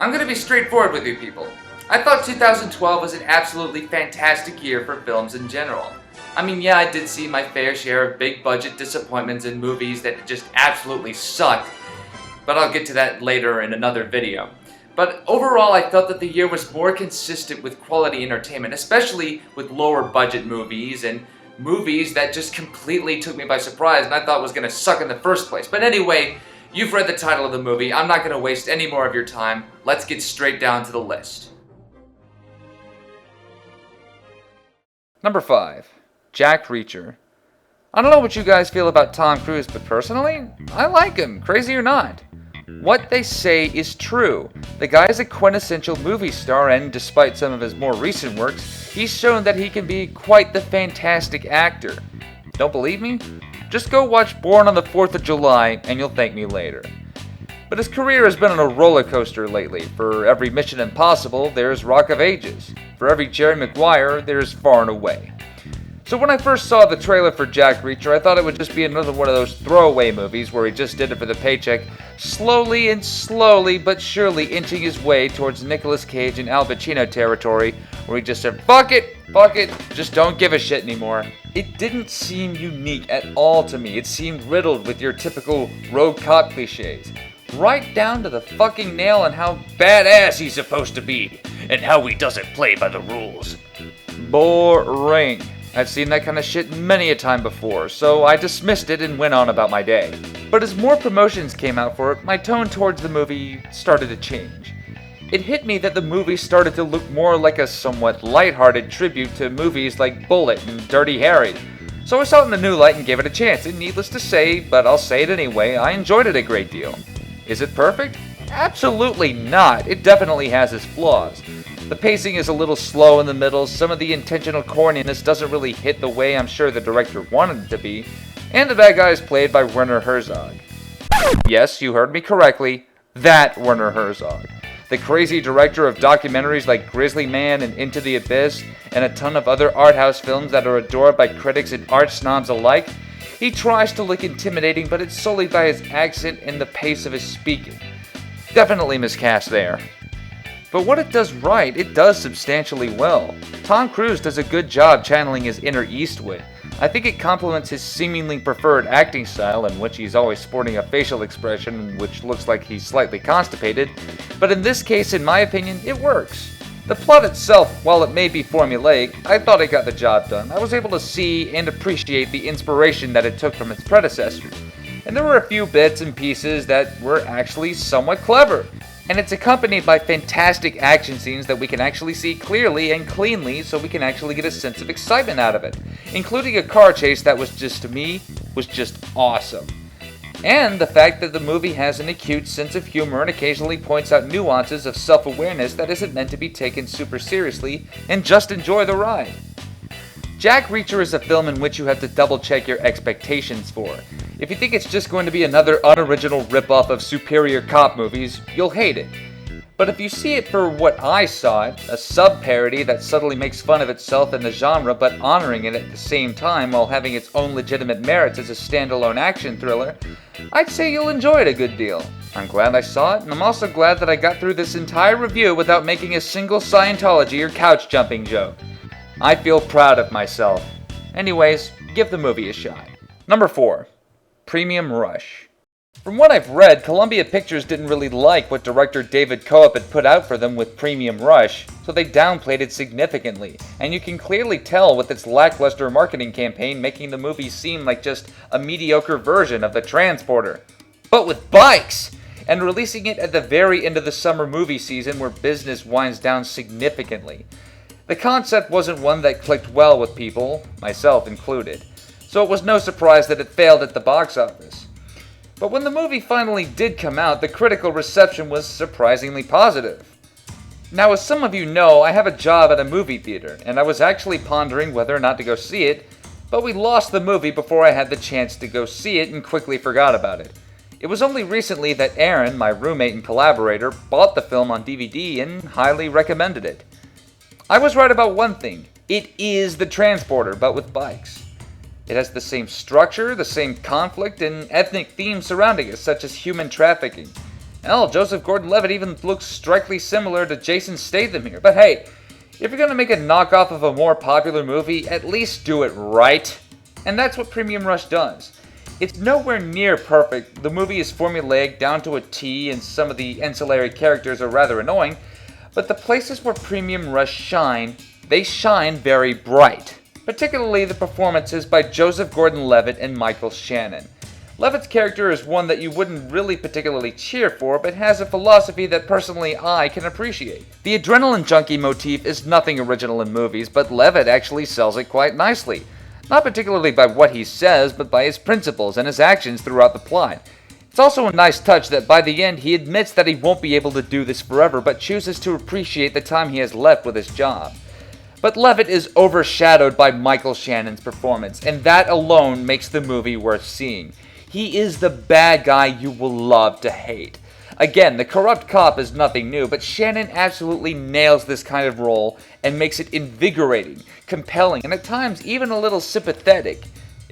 I'm gonna be straightforward with you people. I thought 2012 was an absolutely fantastic year for films in general. I mean, yeah, I did see my fair share of big budget disappointments in movies that just absolutely sucked, but I'll get to that later in another video. But overall, I felt that the year was more consistent with quality entertainment, especially with lower budget movies and movies that just completely took me by surprise and I thought was gonna suck in the first place. But anyway, you've read the title of the movie. I'm not gonna waste any more of your time. Let's get straight down to the list. Number 5. Jack Reacher. I don't know what you guys feel about Tom Cruise, but personally, I like him, crazy or not. What they say is true. The guy is a quintessential movie star, and despite some of his more recent works, he's shown that he can be quite the fantastic actor. Don't believe me? Just go watch Born on the 4th of July, and you'll thank me later. But his career has been on a roller coaster lately. For every Mission Impossible, there's Rock of Ages. For every Jerry Maguire, there's Far and Away. So when I first saw the trailer for Jack Reacher, I thought it would just be another one of those throwaway movies where he just did it for the paycheck, slowly but surely inching his way towards Nicolas Cage and Al Pacino territory, where he just said, fuck it, just don't give a shit anymore. It didn't seem unique at all to me. It seemed riddled with your typical rogue cop cliches. Right down to the fucking nail on how badass he's supposed to be, and how he doesn't play by the rules. Boring. I've seen that kind of shit many a time before, so I dismissed it and went on about my day. But as more promotions came out for it, my tone towards the movie started to change. It hit me that the movie started to look more like a somewhat lighthearted tribute to movies like Bullet and Dirty Harry. So I saw it in a new light and gave it a chance, and needless to say, but I'll say it anyway, I enjoyed it a great deal. Is it perfect? Absolutely not. It definitely has its flaws. The pacing is a little slow in the middle, some of the intentional corniness doesn't really hit the way I'm sure the director wanted it to be, and the bad guy is played by Werner Herzog. Yes, you heard me correctly, that Werner Herzog. The crazy director of documentaries like Grizzly Man and Into the Abyss, and a ton of other art house films that are adored by critics and art snobs alike. He tries to look intimidating, but it's solely by his accent and the pace of his speaking. Definitely miscast there. But what it does right, it does substantially well. Tom Cruise does a good job channeling his inner Eastwood. I think it complements his seemingly preferred acting style, in which he's always sporting a facial expression which looks like he's slightly constipated, but in this case, in my opinion, it works. The plot itself, while it may be formulaic, I thought it got the job done. I was able to see and appreciate the inspiration that it took from its predecessors. And there were a few bits and pieces that were actually somewhat clever. And it's accompanied by fantastic action scenes that we can actually see clearly and cleanly, so we can actually get a sense of excitement out of it. Including a car chase that was just, to me, was just awesome. And the fact that the movie has an acute sense of humor and occasionally points out nuances of self-awareness that isn't meant to be taken super seriously, and just enjoy the ride. Jack Reacher is a film in which you have to double-check your expectations for. If you think it's just going to be another unoriginal ripoff of superior cop movies, you'll hate it. But if you see it for what I saw it, a sub-parody that subtly makes fun of itself and the genre but honoring it at the same time while having its own legitimate merits as a standalone action thriller, I'd say you'll enjoy it a good deal. I'm glad I saw it, and I'm also glad that I got through this entire review without making a single Scientology or couch jumping joke. I feel proud of myself. Anyways, give the movie a shot. Number 4. Premium Rush. From what I've read, Columbia Pictures didn't really like what director David Coop had put out for them with Premium Rush, so they downplayed it significantly, and you can clearly tell with its lackluster marketing campaign making the movie seem like just a mediocre version of The Transporter. But with bikes! And releasing it at the very end of the summer movie season where business winds down significantly. The concept wasn't one that clicked well with people, myself included, so it was no surprise that it failed at the box office. But when the movie finally did come out, the critical reception was surprisingly positive. Now, as some of you know, I have a job at a movie theater, and I was actually pondering whether or not to go see it, but we lost the movie before I had the chance to go see it and quickly forgot about it. It was only recently that Aaron, my roommate and collaborator, bought the film on DVD and highly recommended it. I was right about one thing. It is The Transporter, but with bikes. It has the same structure, the same conflict, and ethnic themes surrounding it, such as human trafficking. Hell, Joseph Gordon-Levitt even looks strikingly similar to Jason Statham here. But hey, if you're gonna make a knockoff of a more popular movie, at least do it right. And that's what Premium Rush does. It's nowhere near perfect. The movie is formulaic down to a T, and some of the ancillary characters are rather annoying, but the places where Premium Rush shine, they shine very bright. Particularly the performances by Joseph Gordon-Levitt and Michael Shannon. Levitt's character is one that you wouldn't really particularly cheer for, but has a philosophy that personally I can appreciate. The adrenaline junkie motif is nothing original in movies, but Levitt actually sells it quite nicely. Not particularly by what he says, but by his principles and his actions throughout the plot. It's also a nice touch that by the end he admits that he won't be able to do this forever, but chooses to appreciate the time he has left with his job. But Levitt is overshadowed by Michael Shannon's performance, and that alone makes the movie worth seeing. He is the bad guy you will love to hate. Again, the corrupt cop is nothing new, but Shannon absolutely nails this kind of role and makes it invigorating, compelling, and at times even a little sympathetic.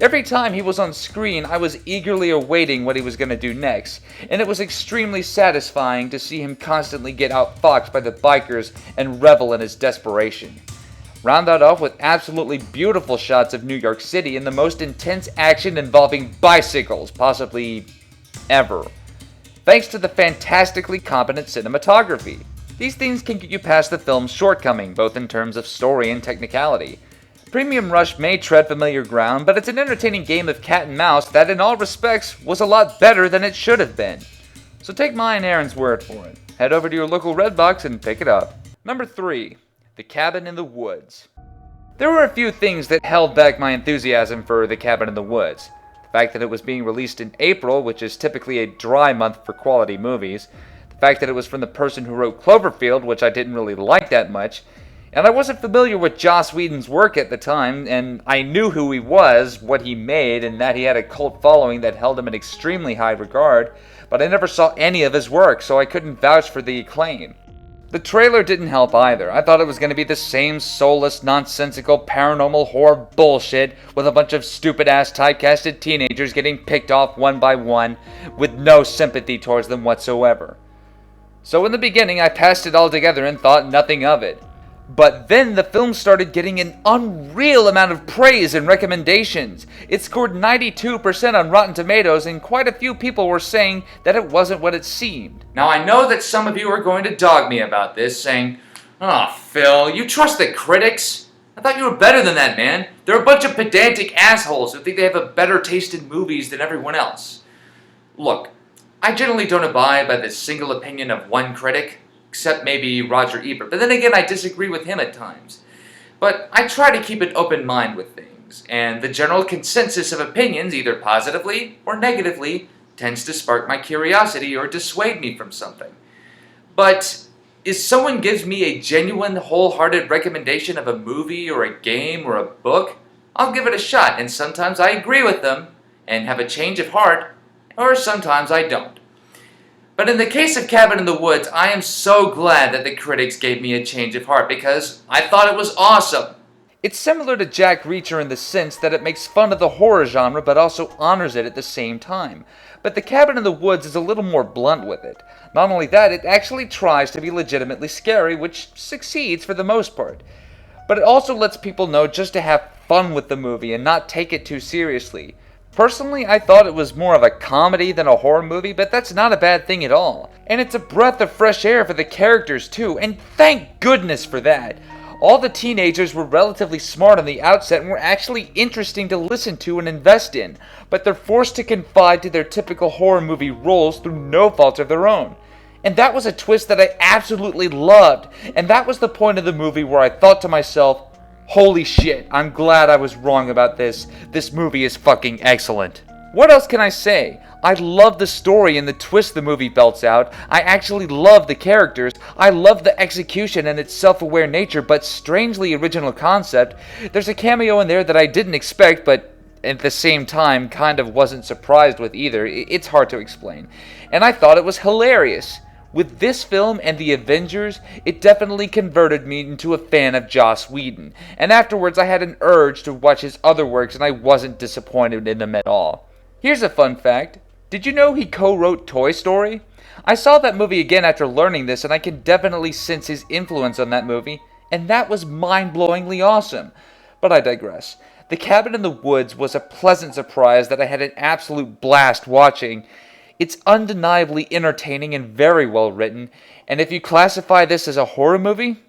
Every time he was on screen, I was eagerly awaiting what he was going to do next, and it was extremely satisfying to see him constantly get outfoxed by the bikers and revel in his desperation. Round that off with absolutely beautiful shots of New York City and the most intense action involving bicycles, possibly ever. Thanks to the fantastically competent cinematography. These things can get you past the film's shortcoming, both in terms of story and technicality. Premium Rush may tread familiar ground, but it's an entertaining game of cat and mouse that in all respects was a lot better than it should have been. So take my and Aaron's word for it. Head over to your local Redbox and pick it up. Number 3. The Cabin in the Woods. There were a few things that held back my enthusiasm for The Cabin in the Woods. The fact that it was being released in April, which is typically a dry month for quality movies. The fact that it was from the person who wrote Cloverfield, which I didn't really like that much. And I wasn't familiar with Joss Whedon's work at the time, and I knew who he was, what he made, and that he had a cult following that held him in extremely high regard, but I never saw any of his work, so I couldn't vouch for the acclaim. The trailer didn't help either. I thought it was going to be the same soulless, nonsensical, paranormal horror bullshit with a bunch of stupid-ass typecasted teenagers getting picked off one by one with no sympathy towards them whatsoever. So in the beginning, I passed it all together and thought nothing of it. But then the film started getting an unreal amount of praise and recommendations. It scored 92% on Rotten Tomatoes, and quite a few people were saying that it wasn't what it seemed. Now I know that some of you are going to dog me about this, saying, "Aw, Phil, you trust the critics? I thought you were better than that, man. They're a bunch of pedantic assholes who think they have a better taste in movies than everyone else." Look, I generally don't abide by the single opinion of one critic, except maybe Roger Ebert. But then again, I disagree with him at times. But I try to keep an open mind with things, and the general consensus of opinions, either positively or negatively, tends to spark my curiosity or dissuade me from something. But if someone gives me a genuine, wholehearted recommendation of a movie or a game or a book, I'll give it a shot, and sometimes I agree with them and have a change of heart, or sometimes I don't. But in the case of Cabin in the Woods, I am so glad that the critics gave me a change of heart because I thought it was awesome. It's similar to Jack Reacher in the sense that it makes fun of the horror genre but also honors it at the same time. But The Cabin in the Woods is a little more blunt with it. Not only that, it actually tries to be legitimately scary, which succeeds for the most part. But it also lets people know just to have fun with the movie and not take it too seriously. Personally, I thought it was more of a comedy than a horror movie, but that's not a bad thing at all. And it's a breath of fresh air for the characters too, and thank goodness for that. All the teenagers were relatively smart on the outset and were actually interesting to listen to and invest in, but they're forced to confide to their typical horror movie roles through no fault of their own. And that was a twist that I absolutely loved, and that was the point of the movie where I thought to myself, holy shit, I'm glad I was wrong about this. This movie is fucking excellent. What else can I say? I love the story and the twist the movie belts out. I actually love the characters. I love the execution and its self-aware nature, but strangely original concept. There's a cameo in there that I didn't expect, but at the same time kind of wasn't surprised with either. It's hard to explain. And I thought it was hilarious. With this film and The Avengers, it definitely converted me into a fan of Joss Whedon, and afterwards I had an urge to watch his other works and I wasn't disappointed in them at all. Here's a fun fact. Did you know he co-wrote Toy Story? I saw that movie again after learning this, and I can definitely sense his influence on that movie, and that was mind-blowingly awesome. But I digress. The Cabin in the Woods was a pleasant surprise that I had an absolute blast watching. It's undeniably entertaining and very well written, and if you classify this as a horror movie,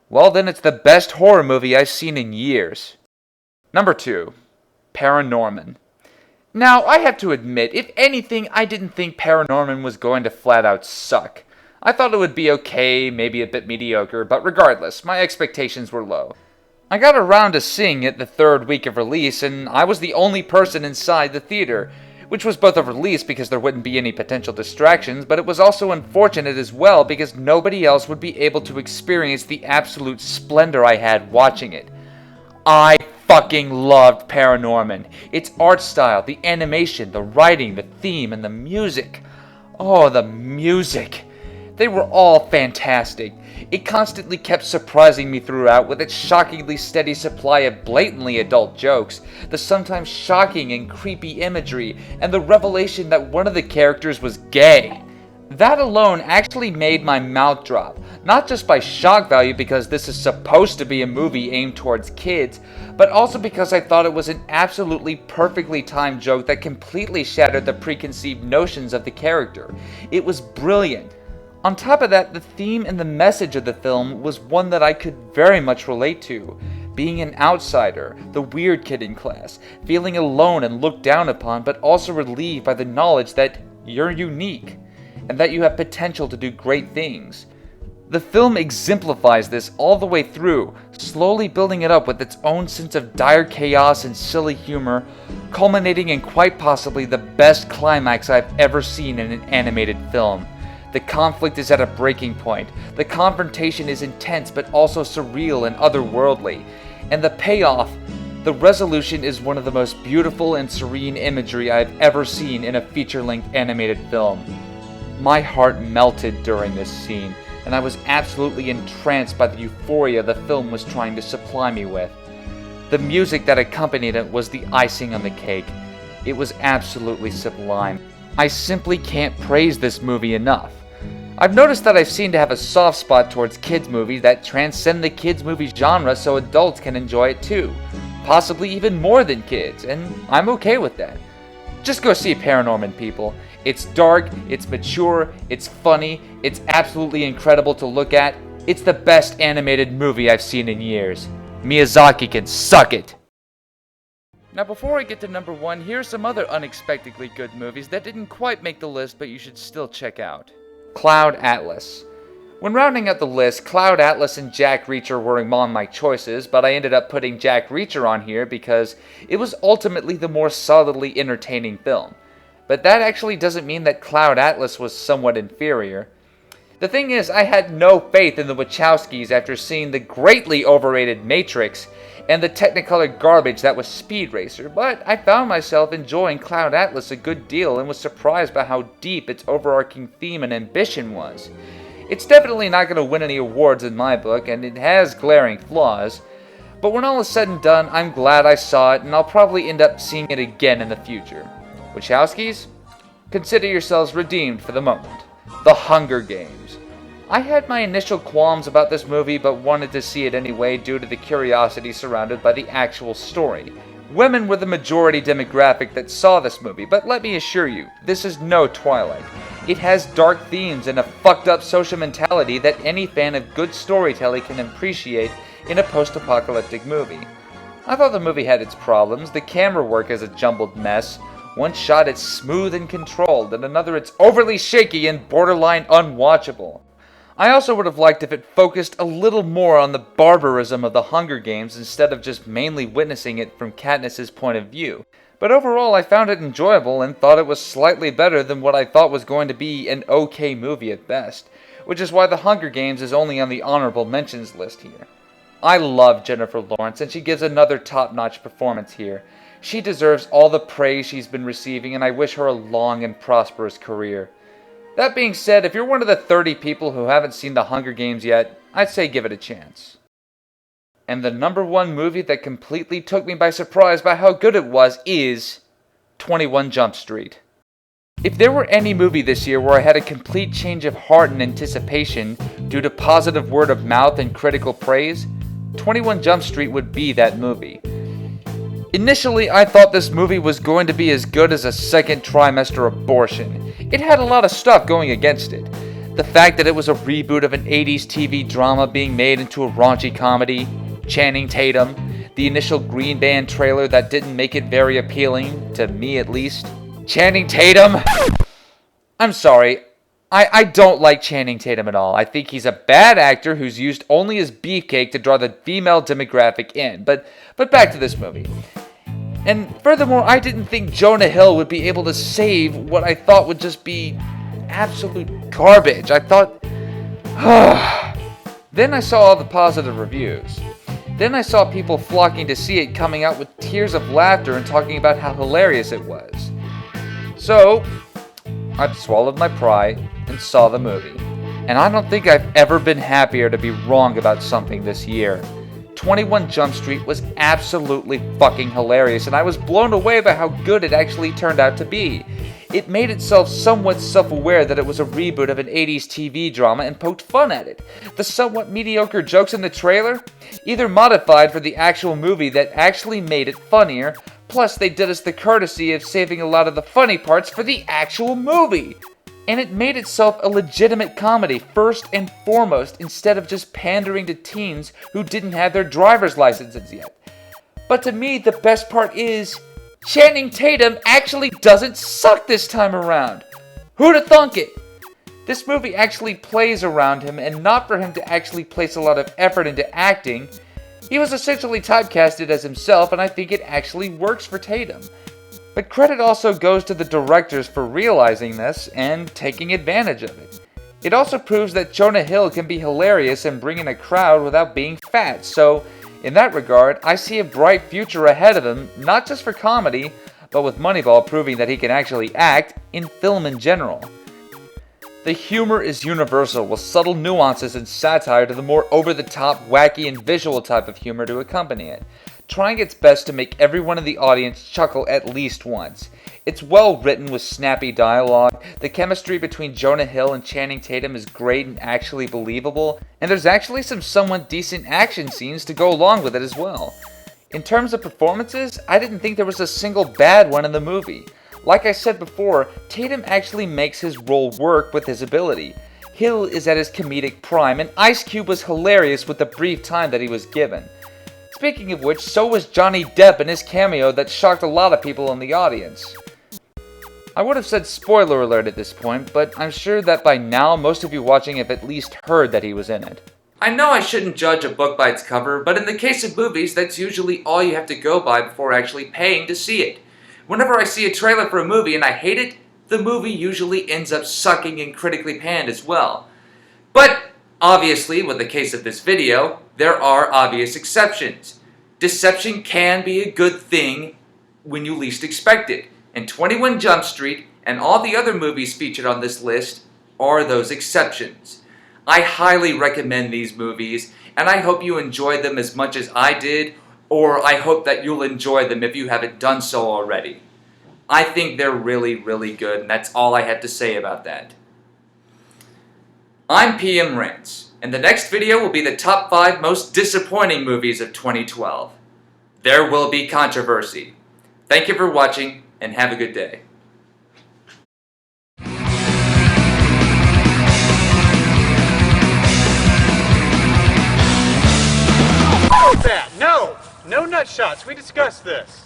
well then it's the best horror movie I've seen in years. Number 2. ParaNorman. Now, I have to admit, if anything, I didn't think ParaNorman was going to flat out suck. I thought it would be okay, maybe a bit mediocre, but regardless, my expectations were low. I got around to seeing it the third week of release, and I was the only person inside the theater, which was both a release because there wouldn't be any potential distractions, but it was also unfortunate as well because nobody else would be able to experience the absolute splendor I had watching it. I fucking loved ParaNorman. Its art style, the animation, the writing, the theme, and the music. Oh, the music. They were all fantastic. It constantly kept surprising me throughout with its shockingly steady supply of blatantly adult jokes, the sometimes shocking and creepy imagery, and the revelation that one of the characters was gay. That alone actually made my mouth drop, not just by shock value because this is supposed to be a movie aimed towards kids, but also because I thought it was an absolutely perfectly timed joke that completely shattered the preconceived notions of the character. It was brilliant. On top of that, the theme and the message of the film was one that I could very much relate to. Being an outsider, the weird kid in class, feeling alone and looked down upon, but also relieved by the knowledge that you're unique, and that you have potential to do great things. The film exemplifies this all the way through, slowly building it up with its own sense of dire chaos and silly humor, culminating in quite possibly the best climax I've ever seen in an animated film. The conflict is at a breaking point. The confrontation is intense but also surreal and otherworldly. And the payoff, the resolution, is one of the most beautiful and serene imagery I've ever seen in a feature-length animated film. My heart melted during this scene, and I was absolutely entranced by the euphoria the film was trying to supply me with. The music that accompanied it was the icing on the cake. It was absolutely sublime. I simply can't praise this movie enough. I've noticed that I've seemed to have a soft spot towards kids' movies that transcend the kids' movie genre so adults can enjoy it too. Possibly even more than kids, and I'm okay with that. Just go see ParaNorman, people. It's dark, it's mature, it's funny, it's absolutely incredible to look at. It's the best animated movie I've seen in years. Miyazaki can suck it! Now before I get to number 1, here are some other unexpectedly good movies that didn't quite make the list but you should still check out. Cloud Atlas. When rounding out the list, Cloud Atlas and Jack Reacher were among my choices, but I ended up putting Jack Reacher on here because it was ultimately the more solidly entertaining film. But that actually doesn't mean that Cloud Atlas was somewhat inferior. The thing is, I had no faith in the Wachowskis after seeing the greatly overrated Matrix and the Technicolor garbage that was Speed Racer, but I found myself enjoying Cloud Atlas a good deal and was surprised by how deep its overarching theme and ambition was. It's definitely not going to win any awards in my book, and it has glaring flaws, but when all is said and done, I'm glad I saw it, and I'll probably end up seeing it again in the future. Wachowskis, consider yourselves redeemed for the moment. The Hunger Games. I had my initial qualms about this movie, but wanted to see it anyway due to the curiosity surrounded by the actual story. Women were the majority demographic that saw this movie, but let me assure you, this is no Twilight. It has dark themes and a fucked up social mentality that any fan of good storytelling can appreciate in a post-apocalyptic movie. I thought the movie had its problems. The camera work is a jumbled mess. One shot it's smooth and controlled, and another it's overly shaky and borderline unwatchable. I also would have liked if it focused a little more on the barbarism of the Hunger Games instead of just mainly witnessing it from Katniss's point of view. But overall, I found it enjoyable and thought it was slightly better than what I thought was going to be an okay movie at best, which is why The Hunger Games is only on the honorable mentions list here. I love Jennifer Lawrence, and she gives another top-notch performance here. She deserves all the praise she's been receiving, and I wish her a long and prosperous career. That being said, if you're one of the 30 people who haven't seen The Hunger Games yet, I'd say give it a chance. And the number 1 movie that completely took me by surprise by how good it was is 21 Jump Street. If there were any movie this year where I had a complete change of heart and anticipation due to positive word of mouth and critical praise, 21 Jump Street would be that movie. Initially, I thought this movie was going to be as good as a second trimester abortion. It had a lot of stuff going against it. The fact that it was a reboot of an 80s TV drama being made into a raunchy comedy, Channing Tatum, the initial Green Band trailer that didn't make it very appealing, to me at least. Channing Tatum? I'm sorry, I don't like Channing Tatum at all. I think he's a bad actor who's used only as beefcake to draw the female demographic in. But back to this movie. And furthermore, I didn't think Jonah Hill would be able to save what I thought would just be absolute garbage. I thought... Then I saw all the positive reviews. Then I saw people flocking to see it, coming out with tears of laughter and talking about how hilarious it was. So, I swallowed my pride and saw the movie. And I don't think I've ever been happier to be wrong about something this year. 21 Jump Street was absolutely fucking hilarious, and I was blown away by how good it actually turned out to be. It made itself somewhat self-aware that it was a reboot of an 80s TV drama and poked fun at it. The somewhat mediocre jokes in the trailer, either modified for the actual movie that actually made it funnier, plus they did us the courtesy of saving a lot of the funny parts for the actual movie. And it made itself a legitimate comedy first and foremost, instead of just pandering to teens who didn't have their driver's licenses yet. But to me, the best part is, Channing Tatum actually doesn't suck this time around. Who'd have thunk it? This movie actually plays around him, and not for him to actually place a lot of effort into acting. He was essentially typecasted as himself, and I think it actually works for Tatum. But credit also goes to the directors for realizing this and taking advantage of it. It also proves that Jonah Hill can be hilarious and bring in a crowd without being fat, so in that regard, I see a bright future ahead of him, not just for comedy, but with Moneyball proving that he can actually act in film in general. The humor is universal, with subtle nuances and satire to the more over-the-top, wacky, and visual type of humor to accompany it, trying its best to make everyone in the audience chuckle at least once. It's well written with snappy dialogue, the chemistry between Jonah Hill and Channing Tatum is great and actually believable, and there's actually some somewhat decent action scenes to go along with it as well. In terms of performances, I didn't think there was a single bad one in the movie. Like I said before, Tatum actually makes his role work with his ability. Hill is at his comedic prime, and Ice Cube was hilarious with the brief time that he was given. Speaking of which, so was Johnny Depp in his cameo that shocked a lot of people in the audience. I would have said spoiler alert at this point, but I'm sure that by now most of you watching have at least heard that he was in it. I know I shouldn't judge a book by its cover, but in the case of movies, that's usually all you have to go by before actually paying to see it. Whenever I see a trailer for a movie and I hate it, the movie usually ends up sucking and critically panned as well. But obviously, with the case of this video, there are obvious exceptions. Deception can be a good thing when you least expect it, and 21 Jump Street and all the other movies featured on this list are those exceptions. I highly recommend these movies, and I hope you enjoyed them as much as I did, or I hope that you'll enjoy them if you haven't done so already. I think they're really, really good, and that's all I have to say about that. I'm PMRants, and the next video will be the top 5 most disappointing movies of 2012. There will be controversy. Thank you for watching, and have a good day. That. No nut shots. We discussed this.